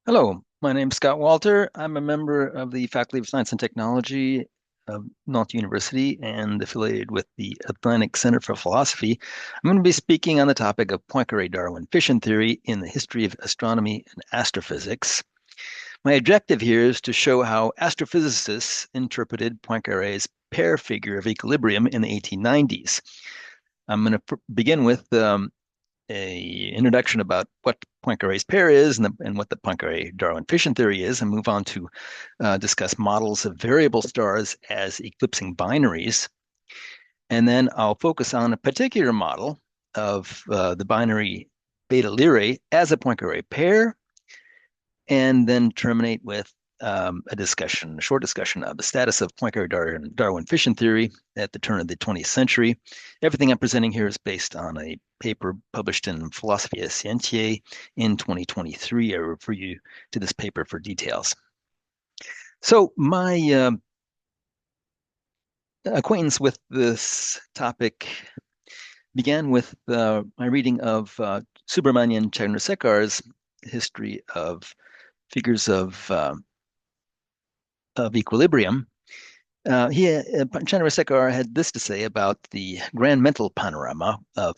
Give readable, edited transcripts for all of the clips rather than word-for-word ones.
Hello, my name is Scott Walter. I'm a member of the Faculty of Science and Technology of Nantes University and affiliated with the Atlantic Center for Philosophy. I'm going to be speaking on the topic of Poincaré-Darwin fission theory in the history of astronomy and astrophysics. My objective here is to show how astrophysicists interpreted Poincaré's pair figure of equilibrium in the 1890s. I'm going to begin with a introduction about what Poincaré's pair is and what the Poincaré-Darwin fission theory is, and move on to discuss models of variable stars as eclipsing binaries. And then I'll focus on a particular model of the binary Beta Lyrae as a Poincaré pair, and then terminate with a short discussion of the status of Poincaré-Darwin fission theory at the turn of the 20th century. Everything I'm presenting here is based on a paper published in Philosophia Scientiae in 2023. I refer you to this paper for details. So my acquaintance with this topic began with my reading of Subramanian Chandrasekhar's history of figures of equilibrium. Chandrasekhar had this to say about the grand mental panorama of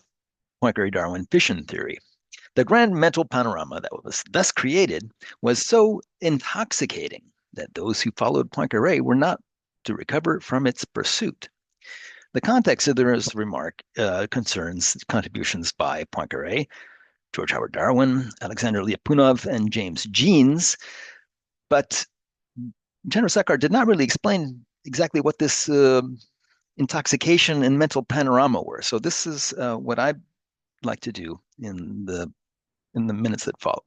Poincaré-Darwin fission theory. The grand mental panorama that was thus created was so intoxicating that those who followed Poincaré were not to recover from its pursuit. The context of this remark concerns contributions by Poincaré, George Howard Darwin, Alexander Lyapunov, and James Jeans, but Chandrasekhar did not really explain exactly what this intoxication and mental panorama were. So this is what I'd like to do in the minutes that follow.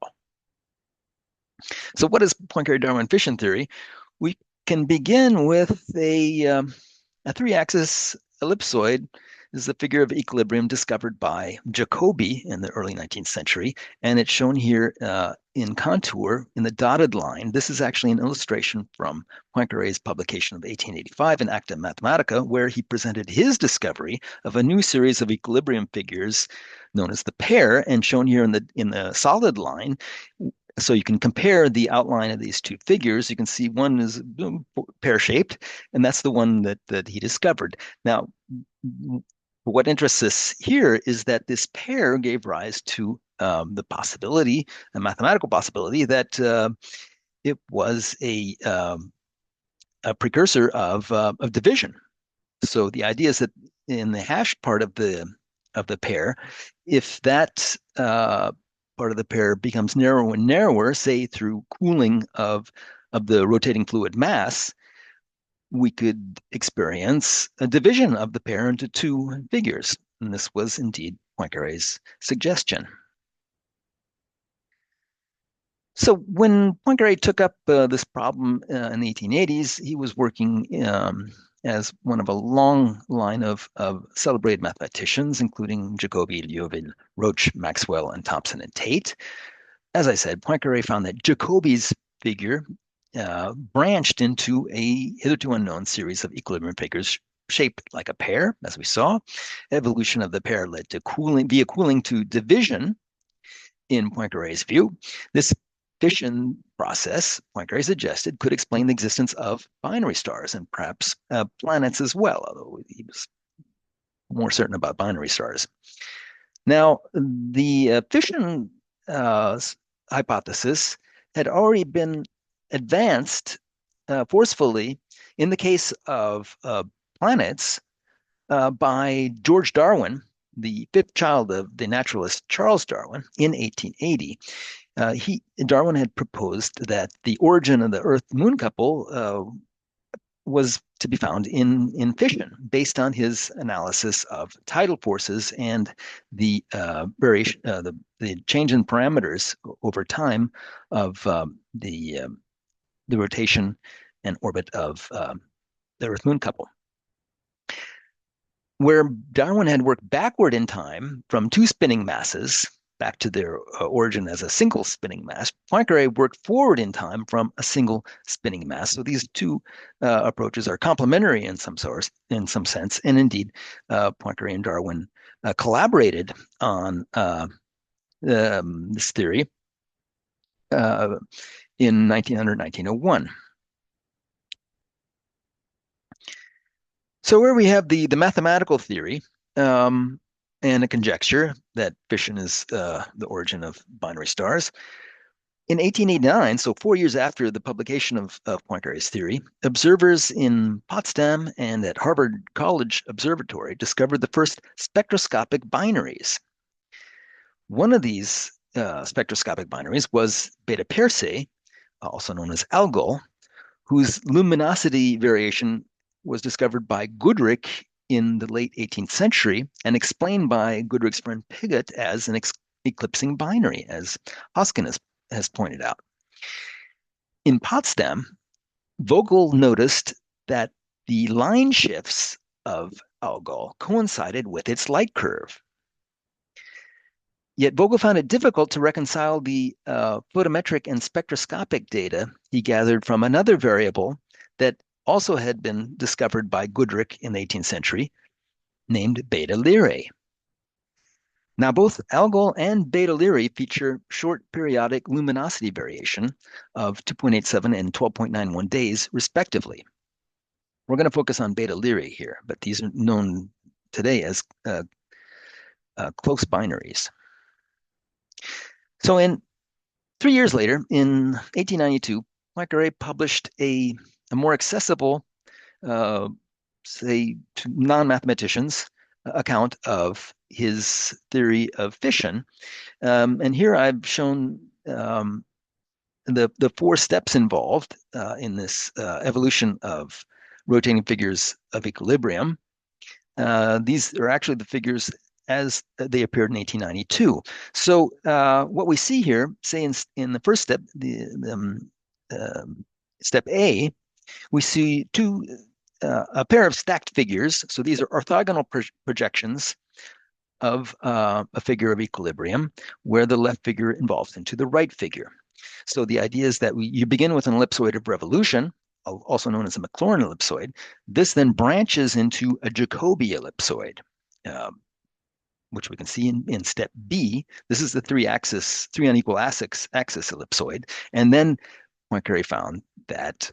So what is Poincaré-Darwin fission theory? We can begin with a three-axis ellipsoid is the figure of equilibrium discovered by Jacobi in the early 19th century, and it's shown here in contour in the dotted line. This is actually an illustration from Poincaré's publication of 1885 in Acta Mathematica, where he presented his discovery of a new series of equilibrium figures known as the pair, and shown here in the solid line. So you can compare the outline of these two figures. You can see one is pear-shaped, and that's the one that he discovered. Now, what interests us here is that this pair gave rise to the possibility, a mathematical possibility, that it was a precursor of division. So the idea is that in the hashed part of the pair, if that part of the pair becomes narrower and narrower, say through cooling of the rotating fluid mass, we could experience a division of the pair into two figures. And this was indeed Poincaré's suggestion. So when Poincaré took up this problem in the 1880s, he was working as one of a long line of celebrated mathematicians, including Jacobi, Liouville, Roche, Maxwell, and Thomson and Tate. As I said, Poincaré found that Jacobi's figure branched into a hitherto unknown series of equilibrium figures shaped like a pair, as we saw. Evolution of the pair led to cooling via cooling to division in Poincaré's view. This fission process, Poincaré suggested, could explain the existence of binary stars and perhaps planets as well, although he was more certain about binary stars. Now, the fission hypothesis had already been advanced forcefully in the case of planets by George Darwin, the fifth child of the naturalist Charles Darwin, in 1880. Darwin had proposed that the origin of the Earth-Moon couple was to be found in fission, based on his analysis of tidal forces and the variation, the change in parameters over time of the rotation and orbit of the Earth-Moon couple. Where Darwin had worked backward in time from two spinning masses back to their origin as a single spinning mass, Poincaré worked forward in time from a single spinning mass. So these two approaches are complementary in some sense, and indeed, Poincaré and Darwin collaborated on this theory. uh, in 1900, 1901. So where we have the mathematical theory and a conjecture that fission is the origin of binary stars. In 1889, so 4 years after the publication of Poincaré's theory, observers in Potsdam and at Harvard College Observatory discovered the first spectroscopic binaries. One of these spectroscopic binaries was Beta Persei, also known as Algol, whose luminosity variation was discovered by Goodricke in the late 18th century and explained by Goodricke's friend Pigott as an eclipsing binary, as Hoskin has pointed out. In Potsdam, Vogel noticed that the line shifts of Algol coincided with its light curve. Yet Vogel found it difficult to reconcile the photometric and spectroscopic data he gathered from another variable that also had been discovered by Goodricke in the 18th century, named Beta Lyrae. Now, both Algol and Beta Lyrae feature short periodic luminosity variation of 2.87 and 12.91 days, respectively. We're going to focus on Beta Lyrae here, but these are known today as close binaries. So in 3 years later, in 1892, Poincaré published a more accessible, say, to non-mathematicians account of his theory of fission. And here I've shown the four steps involved in this evolution of rotating figures of equilibrium. These are actually the figures as they appeared in 1892. So what we see here, say in the first step, step A, we see a pair of stacked figures. So these are orthogonal projections of a figure of equilibrium, where the left figure involves into the right figure. So the idea is that you begin with an ellipsoid of revolution, also known as a Maclaurin ellipsoid. This then branches into a Jacobi ellipsoid, which we can see in step B. This is the three unequal axis ellipsoid. And then Poincaré found that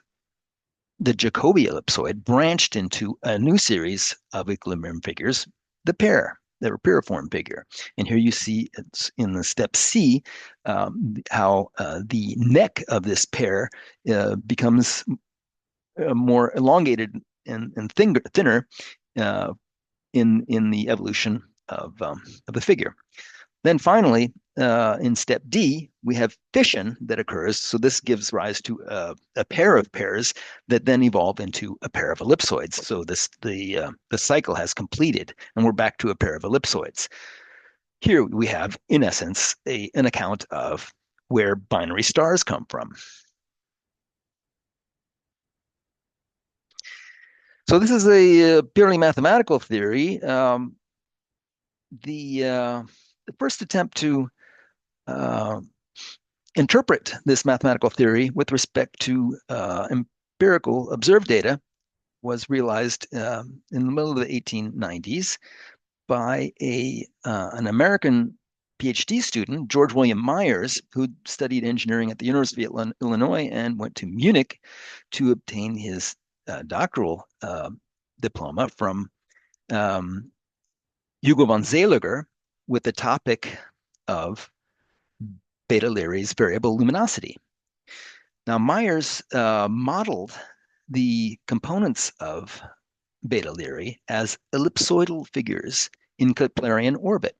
the Jacobi ellipsoid branched into a new series of equilibrium figures, the piriform figure. And here you see it's in the step C how the neck of this pair becomes more elongated and thinner in the evolution of the figure. Then finally, in step D, we have fission that occurs. So this gives rise to a pair of pairs that then evolve into a pair of ellipsoids. So the cycle has completed, and we're back to a pair of ellipsoids. Here we have, in essence, an account of where binary stars come from. So this is a purely mathematical theory. The first attempt to interpret this mathematical theory with respect to empirical observed data was realized in the middle of the 1890s by an American PhD student, George William Myers, who studied engineering at the University of Illinois and went to Munich to obtain his doctoral diploma from Hugo von Seeliger with the topic of Beta Lyrae's variable luminosity. Now, Myers modeled the components of Beta Lyrae as ellipsoidal figures in Keplerian orbit,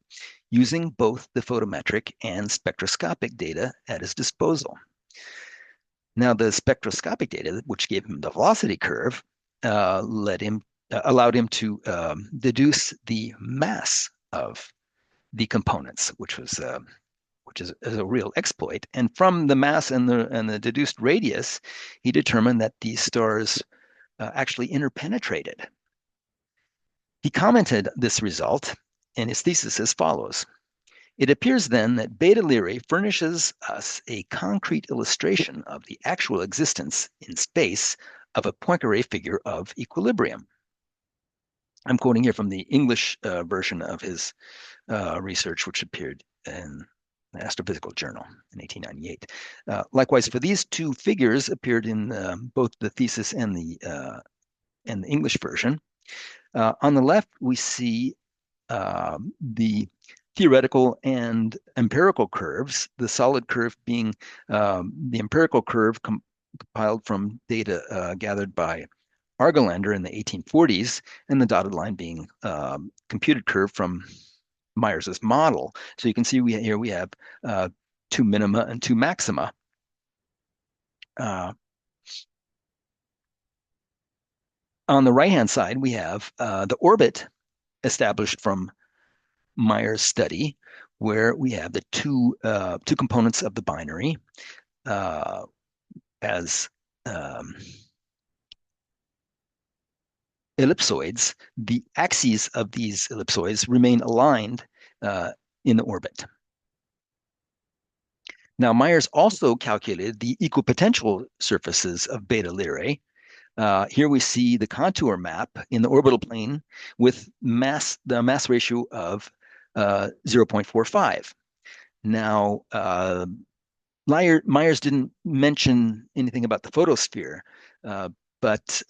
using both the photometric and spectroscopic data at his disposal. Now, the spectroscopic data, which gave him the velocity curve, allowed him to deduce the mass of the components, which is a real exploit. And from the mass and the deduced radius, he determined that these stars actually interpenetrated. He commented this result in his thesis as follows. It appears then that Beta Lyrae furnishes us a concrete illustration of the actual existence in space of a Poincaré figure of equilibrium. I'm quoting here from the English version of his research, which appeared in Astrophysical Journal in 1898. Likewise, for these two figures appeared in both the thesis and the English version. On the left, we see the theoretical and empirical curves, the solid curve being the empirical curve compiled from data gathered by Argelander in the 1840s, and the dotted line being computed curve from Myers's model. So you can see here we have two minima and two maxima. On the right-hand side, we have the orbit established from Myers' study, where we have the two components of the binary as ellipsoids. The axes of these ellipsoids remain aligned in the orbit. Now, Myers also calculated the equipotential surfaces of beta Lyrae. Here we see the contour map in the orbital plane with the mass ratio of 0.45. Now, Myers didn't mention anything about the photosphere, but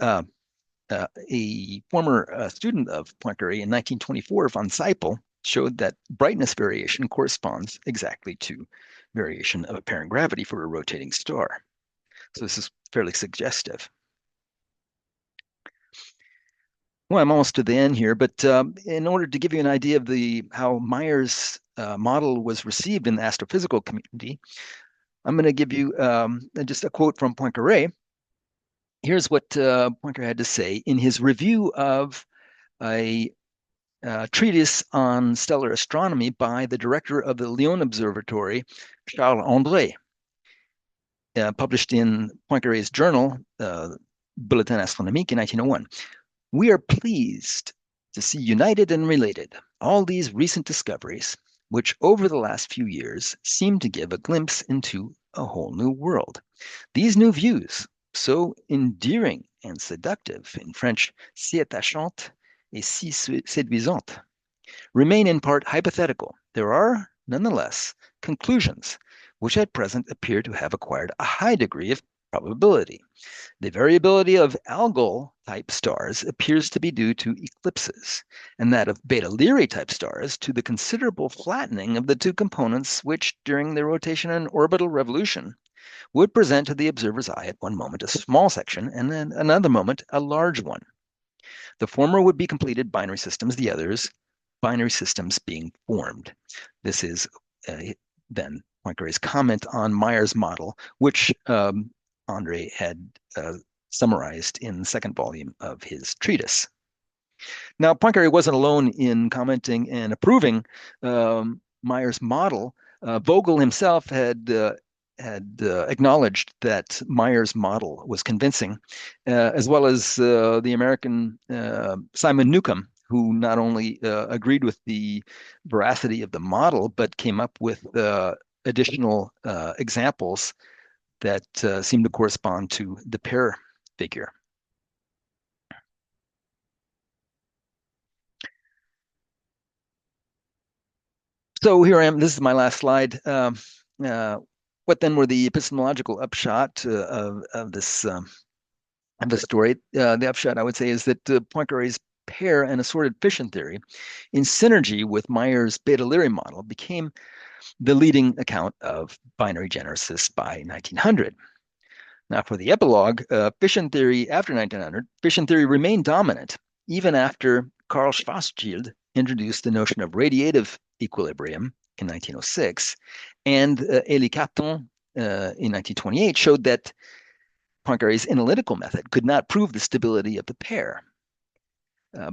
a former student of Poincaré in 1924, von Seipel, showed that brightness variation corresponds exactly to variation of apparent gravity for a rotating star. So this is fairly suggestive. Well, I'm almost to the end here, but in order to give you an idea of how Myers' model was received in the astrophysical community, I'm going to give you just a quote from Poincaré. Here's what Poincaré had to say in his review of a treatise on stellar astronomy by the director of the Lyon Observatory, Charles André, published in Poincaré's journal, Bulletin Astronomique, in 1901. We are pleased to see united and related all these recent discoveries, which over the last few years seem to give a glimpse into a whole new world. These new views, so endearing and seductive, in French, si attachante et si séduisante, remain in part hypothetical. There are, nonetheless, conclusions which at present appear to have acquired a high degree of probability. The variability of algol-type stars appears to be due to eclipses, and that of beta Lyrae-type stars to the considerable flattening of the two components which, during their rotation and orbital revolution, would present to the observer's eye at one moment a small section and then another moment a large one. The former would be completed binary systems, the others binary systems being formed. This is then Poincaré's comment on Myers' model, which André had summarized in the second volume of his treatise. Now, Poincaré wasn't alone in commenting and approving Myers' model. Vogel himself had acknowledged that Myers' model was convincing, as well as the American Simon Newcomb, who not only agreed with the veracity of the model, but came up with additional examples that seem to correspond to the pair figure. So here I am. This is my last slide. What then were the epistemological upshot of this story? The upshot, I would say, is that Poincaré's pair and assorted fission theory, in synergy with Myers' beta Lyrae model, became the leading account of binary genesis by 1900. Now, for the epilogue, fission theory after 1900, fission theory remained dominant even after Karl Schwarzschild introduced the notion of radiative equilibrium in 1906, and Élie Cartan in 1928 showed that Poincaré's analytical method could not prove the stability of the pair.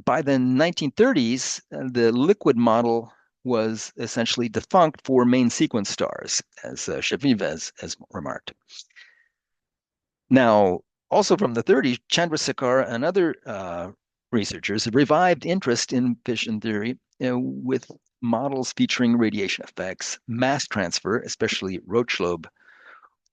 By the 1930s, the liquid model was essentially defunct for main sequence stars, as Shaviv has remarked. Now, also from the 30s, Chandrasekhar and other researchers have revived interest in fission theory with models featuring radiation effects, mass transfer, especially Rotschlobe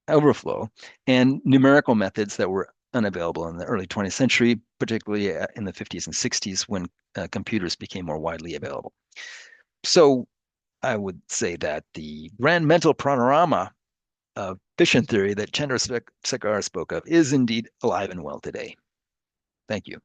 overflow, and numerical methods that were unavailable in the early 20th century, particularly in the 50s and 60s when computers became more widely available. So I would say that the grand mental panorama of fission theory that Chandrasekhar spoke of is indeed alive and well today. Thank you.